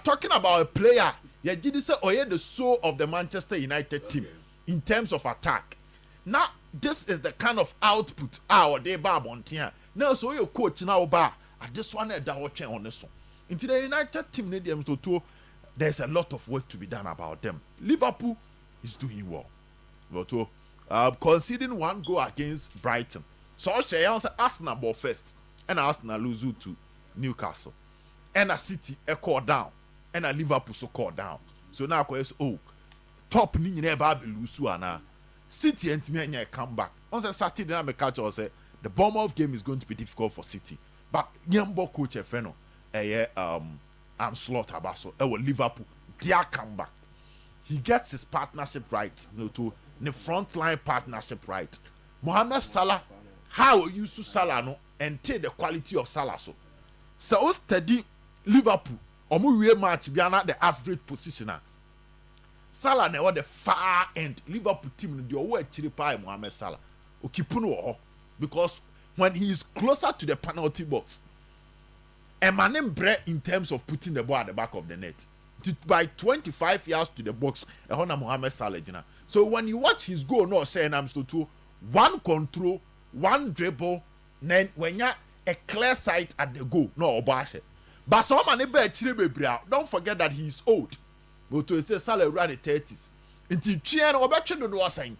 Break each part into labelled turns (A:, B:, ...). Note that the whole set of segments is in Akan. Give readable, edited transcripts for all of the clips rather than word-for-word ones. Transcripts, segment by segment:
A: talking about a player, yeah, did say Oye the soul of the Manchester United team in terms of attack. Now, this is the kind of output our day bar bontia. Now, so your coach now bar at this one that watching on this one. Into the United team, there's a lot of work to be done about them. Liverpool is doing well. But conceding one goal against Brighton. So I say Arsenal ball first, and Arsenal lose to Newcastle, and a City call down, and a Liverpool so call down. So now top ni never be lose na City and me come back. On the Saturday I catch or say the Bournemouth game is going to be difficult for City, but Yambo coach Efeno Slot Abaso Liverpool their comeback. He gets his partnership right, to the front line partnership right. Mohamed Salah, how you use Salah no and take the quality of Salah so steady Liverpool we match be at the average position. Salah na the far end Liverpool team the over chiri pa Mohamed Salah okipuno because when he is closer to the penalty box emanem bre in terms of putting the ball at the back of the net by 25 yards to the box Mohamed Salah jina. So when you watch his goal no say I'm so to one control, one dribble, then when you a clear sight at the goal no obashe. But some man don't forget that he is old. But to say Salah run the 30s. Until Chien or better do the sign.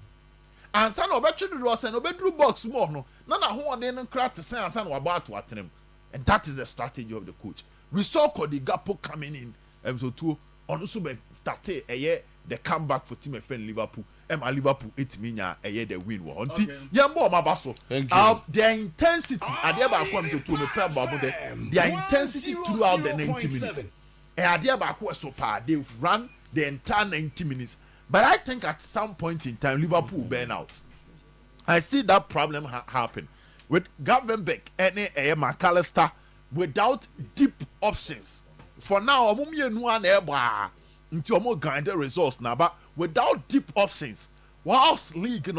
A: And son or better do the sign or better box more no. None of who didn't crack the sign and son about to attend him. And that is the strategy of the coach. We saw Cody Gakpo coming in. So too on also started a year the comeback for team friend Liverpool. Liverpool 8 minya a year the win war. Until Yambo Mabaso. Their intensity at the about come to me per bubble their intensity throughout the 90 minutes. And the about was so far they've run the entire 90 minutes. But I think at some point in time Liverpool burn out. I see that problem happen with Gravenberch and McAllister without deep options. For now, into more grinder results now, but without deep options, whilst league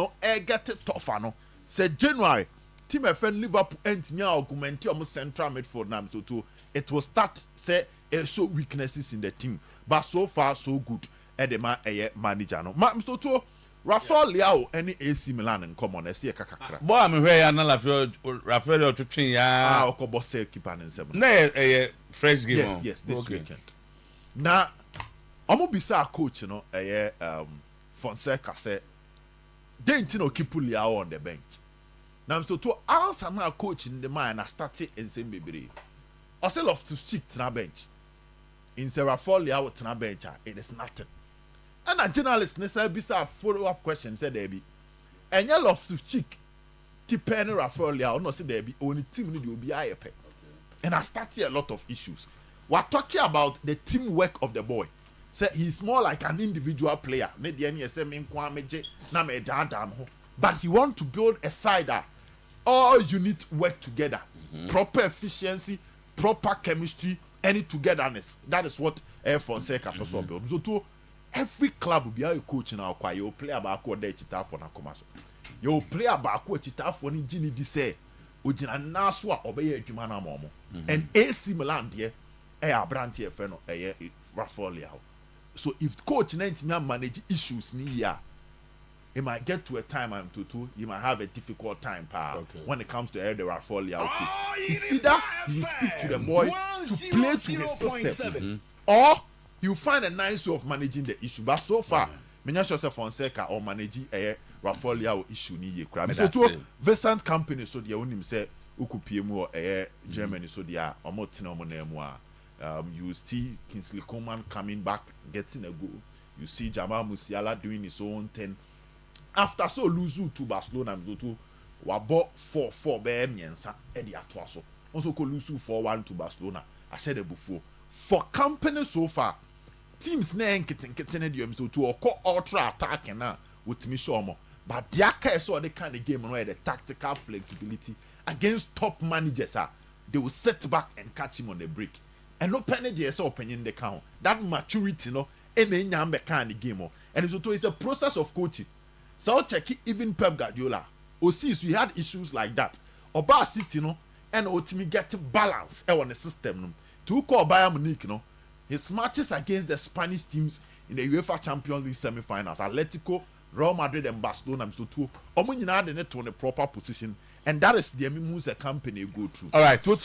A: get it tougher no. Say January, team FN Liverpool and me augment central midfield now to it will start say show weaknesses in the team, but so far so good. Edema manager no. To Rafael Leao any AC Milan in common. I see a kakakra.
B: Boy, I'm here na Rafael to train ya.
A: Okobo say keeper in 7.
B: Na fresh game.
A: Yes, this weekend. Now, I'm bisa coach Fonseca say they intino keep Leao on the bench. Now so to answer now coach in the mind I started in same baby. I say love to stick to na bench. In say Rafael Leao to na bench it is nothing. And a journalist necessarily bisa follow-up question said there be. And you love to cheek T-Penny Rafael Leao no say there be only team need will be higher pay. And I started a lot of issues. We're talking about the teamwork of the boy. Say he's more like an individual player. But he want to build a side that all units work together. Proper efficiency, proper chemistry, any togetherness. That is what Fonseca also build. So to every club will be a coach now. You play about what they chita for na commercial. You play about what chita for ni jini di say. Ujina naswa obeye jumana momo. And AC Milan there, Branty Feno, Rafael Leao. So if coach Nancy manage issues ni ya, it might get to a time you might have a difficult time when it comes to the Rafael Leao case. It's either you speak to the boy to play to his system, or you find a nice way of managing the issue. But so far, Menya Joseph Fonseca or managing a Rafael Leao issue ni ye crab. So to Vincent company so they own him say ukupiem Germany so they are omotina omonemu. You see Kingsley Coman coming back, getting a goal. You see Jamal Musiala doing his own thing. After so lose to Barcelona, to wabo 4-4 BM Eddie Atwaso. Also could lose 4-1 to Barcelona. I said it before. For company so far, teams name getting to or ultra attacking now with Mishomo. But the case or the kind of game where the tactical flexibility against top managers they will set back and catch him on the break. And no penny DS opening the count. That maturity, any young kind of game. And it's a process of coaching. So check it, even Pep Guardiola. Osis, we had issues like that. Oba City, and ultimately get balance on the system. To call Bayern Munich, his matches against the Spanish teams in the UEFA Champions League semi-finals, Atletico, Real Madrid, and Barcelona, Mr. Two, Omunina didn't to the proper position, and that is the moves a company go through.
B: All right,
A: so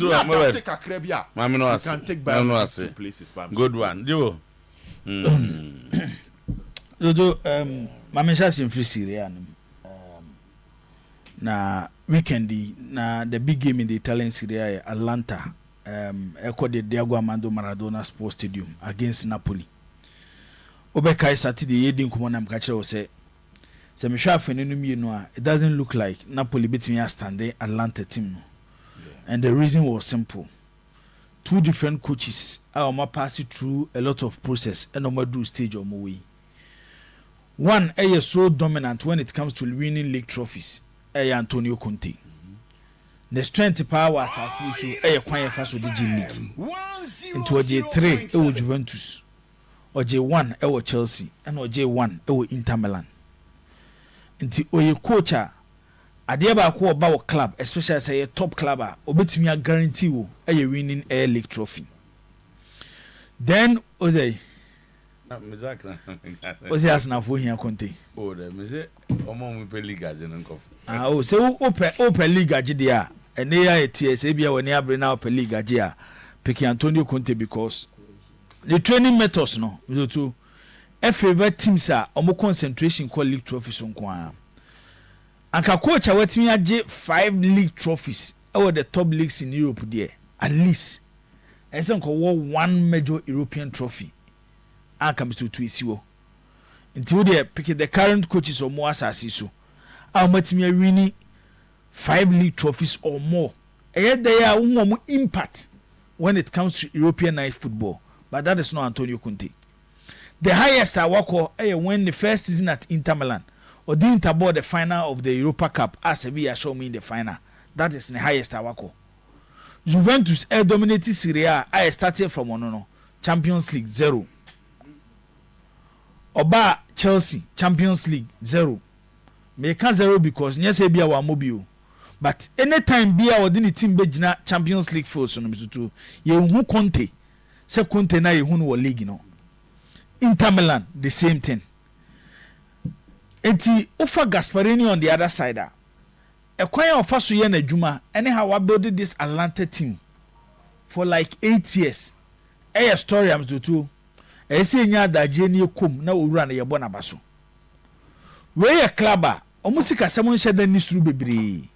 B: take
A: a Caribbean. You can take back two places.
B: Good one, Joe.
C: Mamisha in free Syria. Na weekend na the big game in the Italian Serie A, Atlanta, echo the Diego Armando Maradona Sports Stadium against Napoli. Obekai Saturday yedi nkomo na mkache o say me hwa afenenu mi no a, it doesn't look like Napoli betimi a stand Atlanta team no. And the reason was simple. Two different coaches are pass through a lot of process and do stage on my way. One is so dominant when it comes to winning league trophies. Antonio Conte. The strength power as I see so kwan fa so the league. Into J3 Juventus. Or J1 Chelsea and or J1 Inter Milan. Into oye coacha ade ba ko ba club, especially say a top club obetimi a guarantee wo winning a league trophy. Then Ozay Ozay asna fo hia Conte.
B: Oh, the me omo mu pe league agye nkof.
C: Se open league agye dia ene ya ETS bia woni abre na open league agye a pick Antonio Conte because the training methods no to favor teams are omo concentration call league trophies nko a. Anka coach awatimi agye 5 league trophies over the top leagues in Europe there at least. Ese nko one major European trophy. Comes to isiwo. Until they pick the current coaches or more asasi so. How much me winning 5 league trophies or more. Yet they are more impact when it comes to European night football. But that is not Antonio Conte. The highest I work when the first season at Inter Milan or didn't aboard the final of the Europa Cup as Sevilla show me in the final. That is the highest I work. Juventus dominated Serie A. I started from no Champions League 0. Oba Chelsea Champions League 0. Make 0 because yes be our mobile. But anytime be our the team be Champions League first no Mr. 2. Ye hu Conte. Se Conte na ye hu no league no. Inter Milan the same thing. Enti Ufa Gasparini on the other side. A kwan of so ye na adwuma anyhow I build this Atlanta team for like 8 years. A story am to 2. Ese nya adaje ni ekom na owura na yebo na baso we ye club a omusika semon sheda ni suru bebre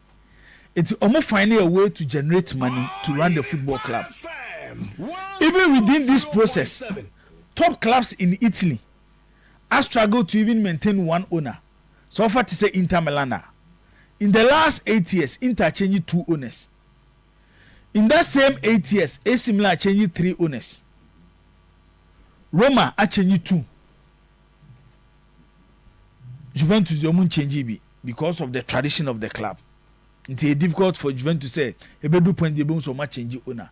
C: it omo find a way to generate money to run the football club. Even within this process top clubs in Italy have struggled to even maintain one owner. So far to say Inter Milan in the last 8 years Inter changed 2 owners. In that same 8 years AC Milan changed 3 owners. Roma actually 2. Juventus the change be because of the tradition of the club. It's difficult for Juventus to say ebedu point the bones so much change owner.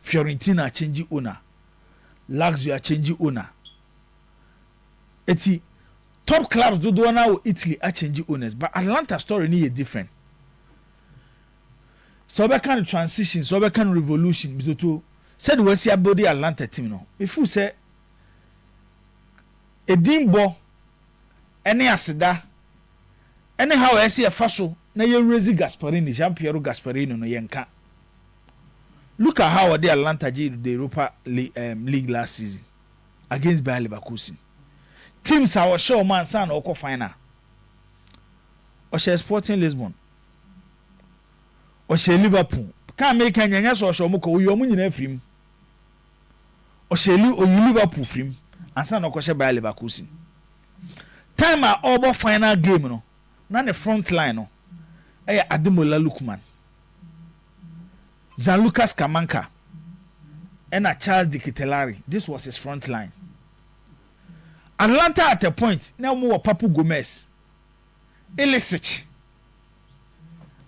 C: Fiorentina change owner. Lazio change owner. Eti top clubs do now Italy are change owners, but Atlanta story ni different. So we kind of transition, so we kind of revolution. Bisoto said we see about the Atlanta team no. If you say Edimbo any asida anyhow I see a faso na ye Rezi Gasparini Jean Piero Gasparini no yenka. Look at how the Atlanta did the Europa League last season against Bayer Leverkusen. Teams are show man san oko final. Oshe Sporting Lisbon. Oshe Liverpool. Can't make anyanya so show mo ko uyo mu nyina afrim. Oshe Liverpool frim. Ansa no kwahye Bayer Leverkusen. Time a obo final game no. Na the front line no. Ademola Lookman. Gianluca Scamacca. And Charles De Ketelaere. This was his front line. Atlanta at a point now more Papu Gomez. Ilicic.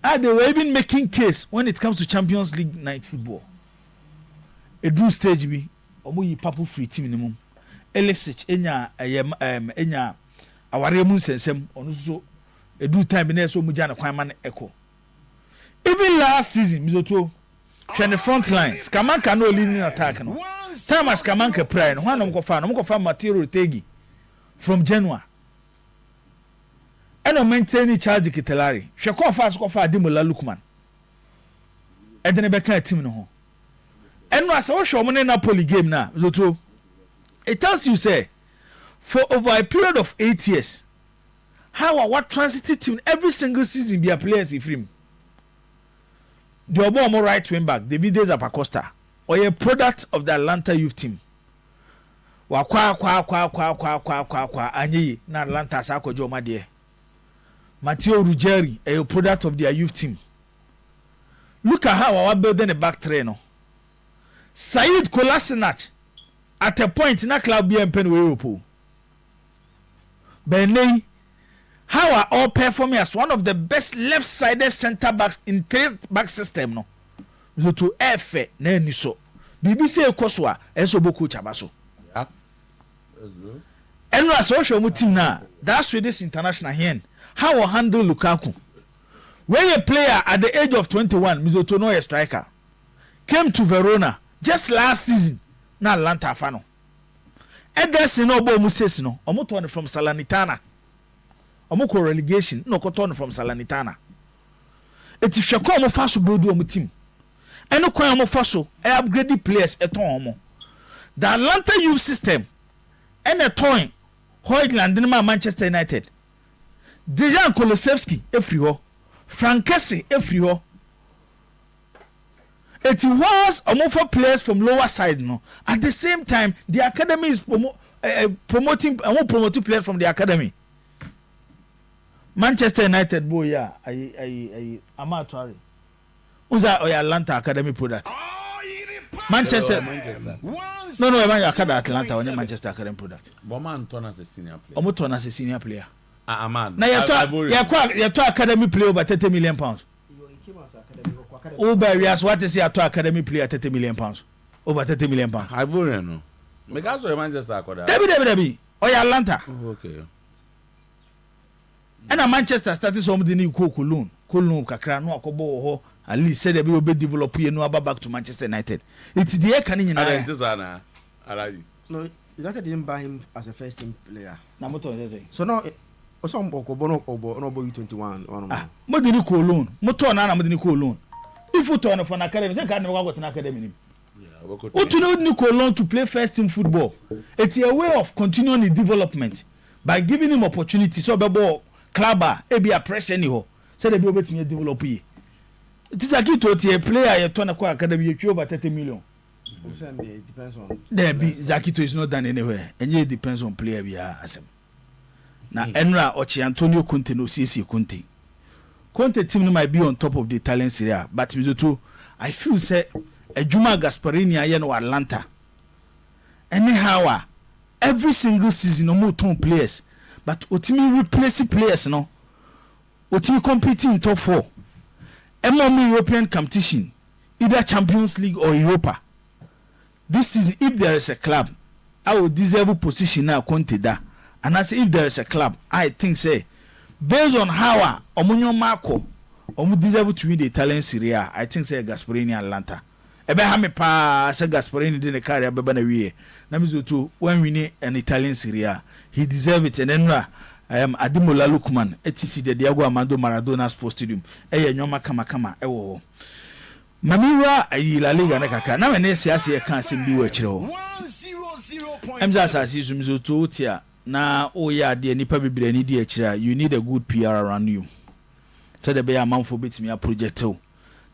C: They were even making case when it comes to Champions League night football. A drew stage be omo yi Papu free team minimum. Ilicic enya awaremu sensem onu so edu time na so mu jana kwan man echo. Even last season mizoto the front line Scamacca no leading attack no. Thomas Kamanke Pride, one of Kofa material tegi from Genoa. And I'm maintaining Charles de Kitelari. Shako fast Kofa Dimola Lukman. And then a better team no. And was also a Napoli game now. It tells you, say, for over a period of 8 years, how what transited team every single season be a players in him. The Obomo right wing back, David Zapacosta, or a product of the Atlanta youth team. Kwa anyi na Atlanta sako jo madie. Matteo Ruggeri, a product of their youth team. Look at how our building a back trainer. Said Kolasinac at a point in a club BM Penweopo. Benley, how are all performing as one of the best left-sided centre backs in three back system no. So to F na ni so. BBC Ekoswa Esoboku Chabaso.
B: Yeah. That's good.
C: And as social team now, that Swedish international here. How will handle Lukaku? When a player at the age of 21, Mizoto no a striker, came to Verona just last season, na Atlanta fano. Ederson no bo muses no, omo from Salernitana. Omo ko relegation, no ko turn from Salernitana. Eti hweko omo fa so build omo team. Eno kwan omo fa so e upgrade players eton omo. The Atlanta youth system ene ton Hoyland ma Manchester United. Dejan Kolosevski efri ho. Frankesi efri ho. It was for players from lower side no. At the same time, the academy is promoting players from the academy. Manchester United boy yeah, I Amatari. Unza Atlanta Academy product. Manchester. No, Atlanta only Manchester Academy product.
B: Boman turn as a senior player.
C: Omo turn as a senior player.
B: Ahmad.
C: Now you talk academy player over 30 million pounds. Oberias what is your academy player 30 million pounds? Over 30 million pounds.
B: Ivorian no. Because of Manchester Academy.
C: Debbie. Oh yeah, Atlanta.
B: Okay.
C: And a Manchester started some the new Cologne kakra no akobo ho at least said they will be develop you know back to Manchester United. It's the air can
D: No, United didn't buy him as a first team player.
C: So now
D: some Okobono U21 one.
C: Modini Cologne. Motor na modini Cologne. If you turn for an academy, say can never go to an academy. What you know Cologne to play first team football. It's a way of continuing the development by giving him opportunity so bebo clubber e be a pressure ni ho. Say they be able to develop it. It is like you to a player you turn a academy you over 30 million.
D: It depends on.
C: There be Zakito is not done anywhere, and it depends on player we are as him. Now, Enra Ochi Antonio Conte no CC Conte. Conte team might be on top of the Italian Serie A, but Mizoto, I feel say a Juma Gasparini ayeno Atlanta. Anyhow, every single season no more 2 players, but Otimi replace players no. Otimi competing in top 4. MMO European competition, either Champions League or Europa. This season, if there is a club, I will deserve a position now Conte da. And I say if there is a club, I think say based on how Omunyo Marco Omu deserve to win the Italian Serie A, I think say Gasparini Atlanta. Ebe ha me pa say Gasparini dey carry abeba na wie. Na me to when win an Italian Serie A, he deserve it. And then Ademola Lookman etc the Diego Armando Maradona Sports Stadium. Eye nyoma kama ewo ho. Mamiwa ayi La Liga na kaka. Na me na siase e kan se bi wo akire ho. Emza asasi zumizo to tia na oya de nipa bibire ni de akira, you need a good PR around you. So the be a man for betimi a project o.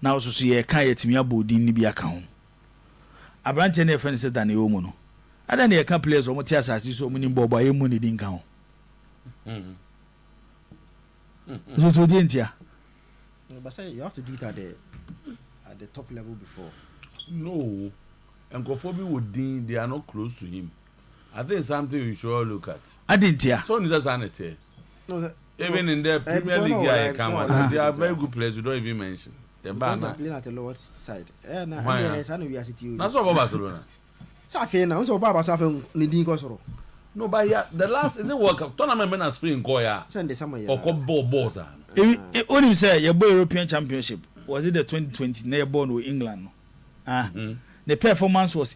C: Na also so ye kan yetimi abodin ni bi aka ho. Abrante na efe ne se Dani Olmo no. Ada na ye kan players o mo tia asasi so mo ni bobo aye mo ni din kan ho. So to di ntia.
D: But say you have to do it at the top level before.
B: No. And Kofobi would they are not close to him. I think something we should all look at.
C: I didn't hear.
B: So is sanity.
D: No,
B: even in the Premier League, they are very good players. You don't even mention. The
D: Barca playing at the lower side.
B: That's what Barcelona.
D: Safina, also Baba Safin Nidin Kosoro.
B: No, but yeah, the last is the World Cup tournament men are spring Koya.
D: Sunday summer.
B: Or balls.
C: What do you say? Your boy European Championship was it the 2020 near born with England? the performance was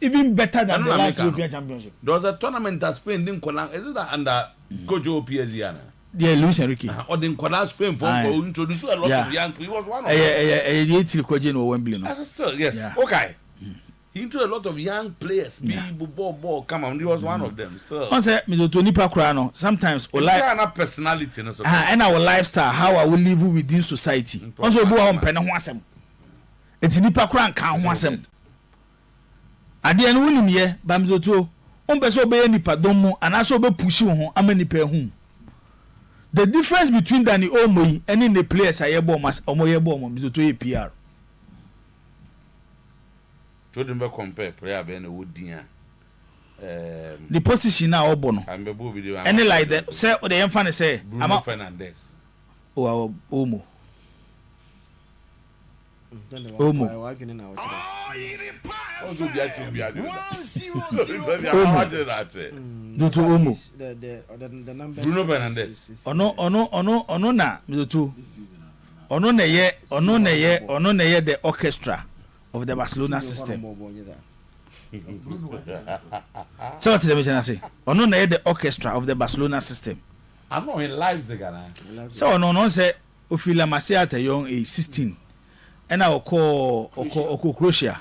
C: even better than the last European Championship.
B: There was a tournament that Spain didn't collapse. Is it that under Coach PSG?
C: Yeah, Luis Enrique.
B: Or didn't collapse Spain for introduce a lot of young people. He was one of them. Still, yes. Yeah. Okay. He introduced a lot of young players. Ball, come on. He was one of them. Still.
C: Sometimes
B: personality.
C: And our lifestyle, how I will live within society. Also, it's nipa kran kan ho asem ade ene wonim ye bamzoto ombeso be nipa dom mu anaso be push wo ho ama nipa hu. The difference between Dani Olmo and the players ayebo mas omoyebo mo bizoto e PR
B: to dem be compare player be na wodin
C: the position na obo no any like that say o dey emfa ne say
B: Bruno Fernandes
C: Olmo
B: Bruno Fernandes
C: ono na mizotu ono na ye the orchestra of the Barcelona system. So what did I say? Ono na ye the orchestra of the Barcelona system.
B: I'm not in Leipzig.
C: So no say ofila Masia at young age 16. And I call Croatia.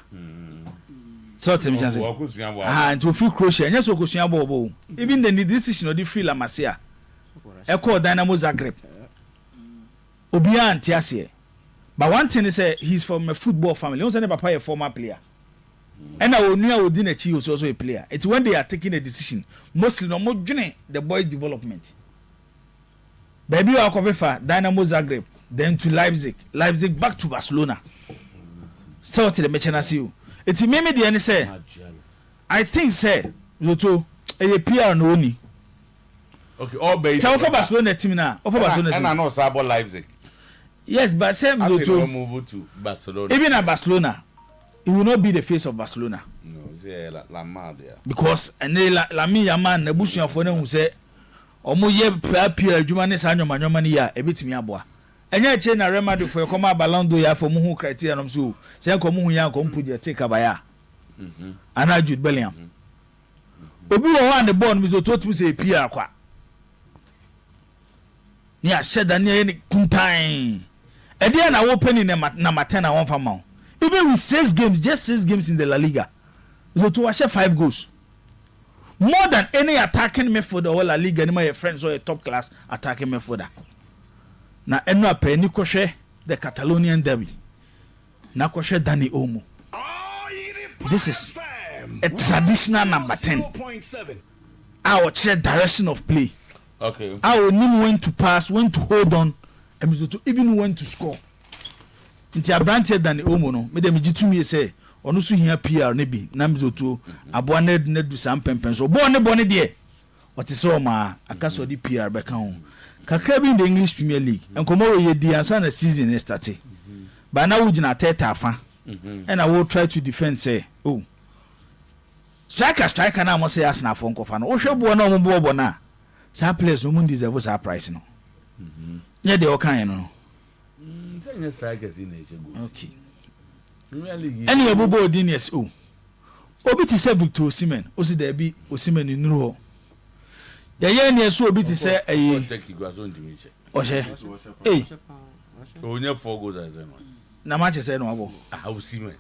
C: So what did I say? And to feel Croatia, and yes, Okosunya. Even the decision of the free La Masia. I call Dynamo Zagreb. Obian Tiasie. But one thing is, he's from a football family. He was never a former player. And I will near within a chief was also a player. It's when they are taking a decision, mostly no more the boys' development. Baby, I'll cover for Dynamo Zagreb, then to Leipzig back to Barcelona. So to the Mechanasiu. It's me the end say. I think say Zoto a PR no ni.
B: Okay, all based.
C: So for Barcelona team now. For Barcelona.
B: And I know about Leipzig.
C: Yes, but same Zoto
B: move to Barcelona.
C: Even at Barcelona, he will not be the face of Barcelona.
B: No, c'est la merde.
C: Because and la mi yaman na busu afo na hu say omo ye PR adwuma ne sa nyoma ni ya ebetimi aboa. Enya che na Real Madrid for come Ballon d'Or ya for mu hu criteria no so say ko mu hu ya ko project take abaya. Ana Jude Bellingham. Obi wo wan the ball mi so to tumi say PR kwa. Ni a sheda ni e kuntan. E dia na wo penny na matena won fama. Even with 6 games, just 6 games in the La Liga. So to watch 5 goals. More than any attacking midfielder or La Liga, any of your friends or a top class attacking midfielder. Now, eno ape ni koshe the Catalonian derby. Na koshe Dani Olmo. This is a traditional number 10. Our direction of play.
B: Okay.
C: Our name when to pass, when to hold on, and even when to score. Nti abrante Dani Olmo no me dem gitumi say ono so hia PR ne bi na mezoto aboa na du sam pempen so bo ne de o te so ma aka so di PR be kan ho kakra bi in the English Premier League enkomo we ye di ansa na season is start ba na wo gina teta afa and I will try to defend say oh striker na mo say Arsenal fo nkofa no wo hwe bo na mo bo na sa players no mun deserve sa price no nye de o kan no. Okay. Any obobo odinius o. Obi ti say Victor Osimhen, o si there be Osimhen nuru ho. Ye ne so obi ti say Oshe. Eh.
B: Onye 4 goals as no.
C: Na match say no abo.
B: Osimhen.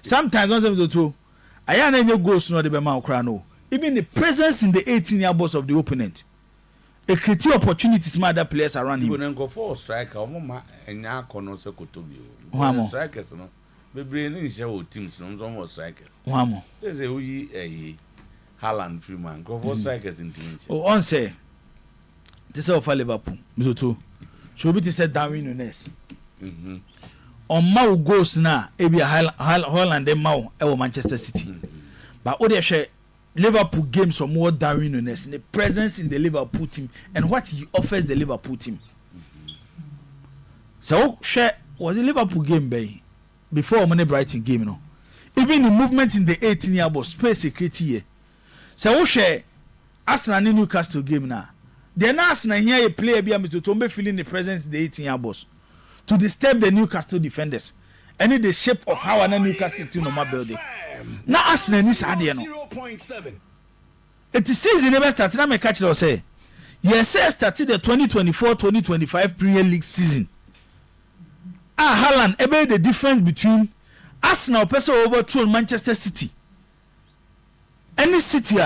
C: Sometimes once we do aya na nye goals no de be ma okra no. Even the presence in the 18-year box of the opponent. A create opportunities for other players around him.
B: When go for striker, omo enya kono se kotobio. Strikers no. Be brain ni share teams no some strikers.
C: Wamo.
B: They say we Haaland Freeman go for strikers in teams.
C: Oh, on say. This is for Liverpool. Mizoto. Shobi ti say Darwin Nunes. On mau goals na e be Haaland dem mau e wo Manchester City. But o dey share Liverpool games for more Darwin Nunes, the presence in the Liverpool team and what he offers the Liverpool team. So share was a Liverpool game before Money Brighton game no. Even the movement in the 18-year box space security here. So share Arsenal and Newcastle game now. Then Arsenal here a player be to Tombe feeling the presence in the 18-year box to disturb the Newcastle defenders. any the shape of how an Newcastle team no building. Now Arsenal ni saa de no. It is season never start na me catch you say. Yes, started the 2024-2025 Premier League season. Haaland ebe the difference between Arsenal person overthrow Manchester City. Any city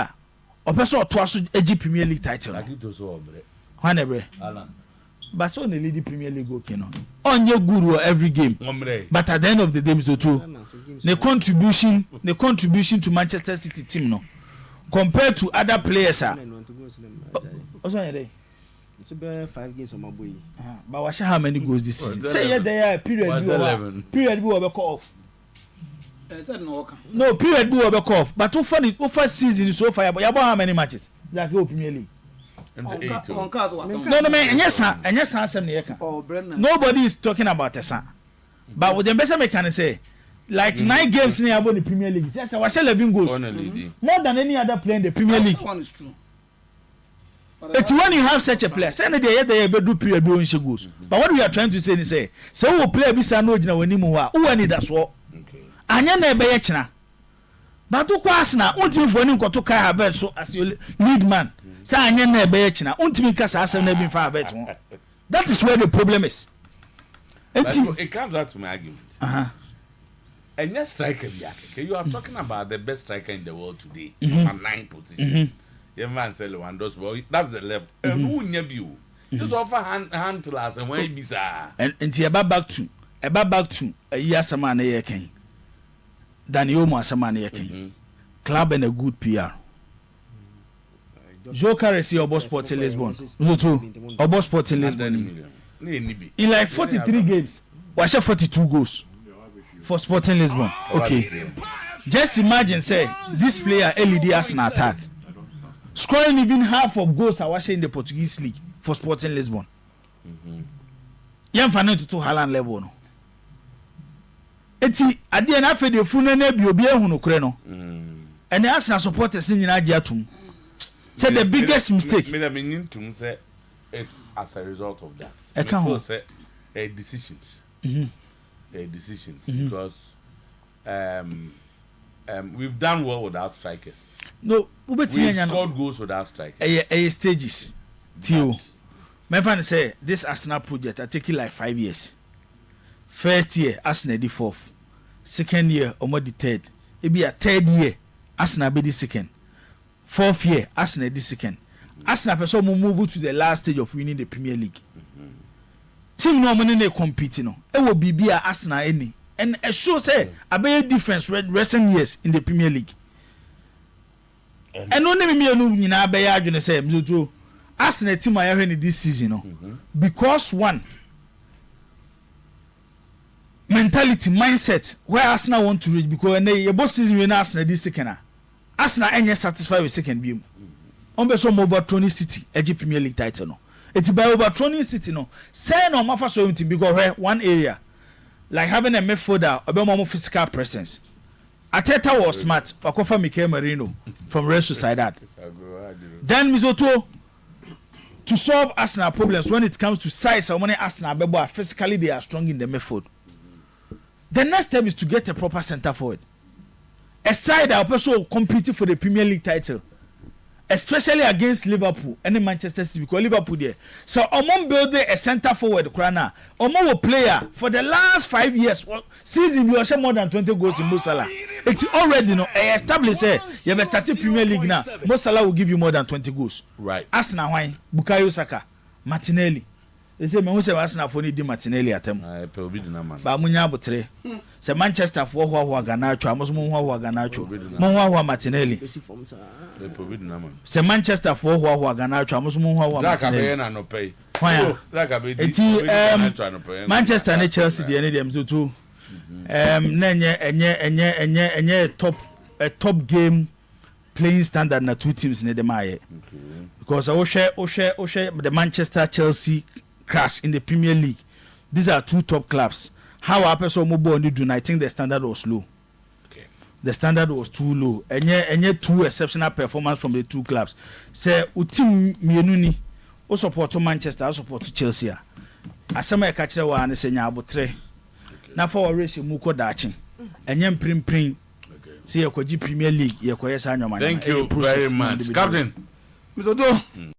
C: or person or twice a Premier League title. Whenever. But so the lead Premier League okay no. On your guru every game. But at the end of the day, Mr. Two, the contribution to Manchester City team no compared to other players also
D: it's about 5 games on my boy.
C: But watch how many goals this season. Say yeah, there are period we will call off. No period we will call off. But over season so far, but how many matches? Exactly Premier League. No, man, yes, nobody is talking about Tessa. But with the best I can say, like 9 games in the Premier League. Yes, I watch 11 goals. More than any other player in the Premier League. It's when you have such a player. Say they do period doing goals. But what we are trying to say is say, so we play bisa no jina wani muwa. Who need that so? Anya na ebe yechna. But to kwasna, untimi for ni nkoto Kai Havertz so as your lead man. Say anya na ebe yechna. Untimi kasa asem na bi fa Havertz. That is where the problem is.
B: It comes back to my argument. And yes, striker, you are talking about the best striker in the world today, at 9 positions. Your man said Lewandowski, that's the level. And who never you? Just offer hand to last and when you
C: and you back to a year Saman a year king. Dani Olmo Saman a year king. Club and a good PR. Joe Carresi or Boss Sports in Lisbon. Or Boss Sports in Lisbon. In like 43 games, watch 42 goals for Sporting Lisbon. Okay. Just imagine, say, this player LED has an attack. Scoring even half of goals are watching in the Portuguese league for Sporting Lisbon. Yam fanen to Haaland level no. Eti ade na fe de funu na bi obi ehunu kure no. And the Arsenal supporters nyina agi atum. Say the biggest mistake.
B: Me mean to say it's as a result of that. Because say decisions. Decisions because we've done well without strikers.
C: No,
B: we've scored goals without strikers.
C: Stages. Tio. My friend say this Arsenal project I take it like 5 years. First year Arsenal the 4th. Second year Omo the 3rd. It be a 3rd year Arsenal be the 2nd. 4th year Arsenal the 2nd. Arsenal person move to the last stage of winning the Premier League. Team no money they compete no. It will be Arsenal any. And it shows say a big difference recent years in the Premier League. And only me nyina be ya adwene say mzo Arsenal team I have this season no. Because one mentality mindset where Arsenal want to reach because they both season when Arsenal this second Arsenal ain't satisfied with second beam. On be so overthrown City edge Premier League title no. It's by overthrown City no. Say no matter so because one area like having a midfielder a more physical presence. Ateta was smart. Okofa Mikel Merino from Real Sociedad. Then Mizoto to solve Arsenal problems when it comes to size or money Arsenal bebo physically they are strong in the midfield. The next step is to get a proper center forward. A side that also competing for the Premier League title. Especially against Liverpool and Manchester City because Liverpool there. So Omon build a center forward Krana. Omon a player for the last 5 years. Season we share more than 20 goals in Mo Salah. It's already established. You have started Premier League now. Mo Salah will give you more than 20 goals.
B: Right.
C: Arsenal why? Bukayo Saka, Martinelli. They say me who say Arsenal for need Martinelli atem. Ba munya botre. Say Manchester for who Garnacho, amos mo who Garnacho. Mo who Martinelli. Say Manchester for who Garnacho, amos mo who Martinelli. Why? Manchester and Chelsea the any them too. A top game playing standard na two teams in the Maye. Because I share the Manchester Chelsea crash in the Premier League. These are two top clubs. How our person mobile only do I think the standard was low. Okay. The standard was too low. And yet two exceptional performance from the two clubs. Say utim mienuni o support to Manchester, o support to Chelsea. Asema e ka kire wa ne senya abotre. na fa race mu ko daakye enye mprimprin see ye kwaji Premier League ye koye sa nyoma.
B: Thank you very much, Captain.
A: Mr.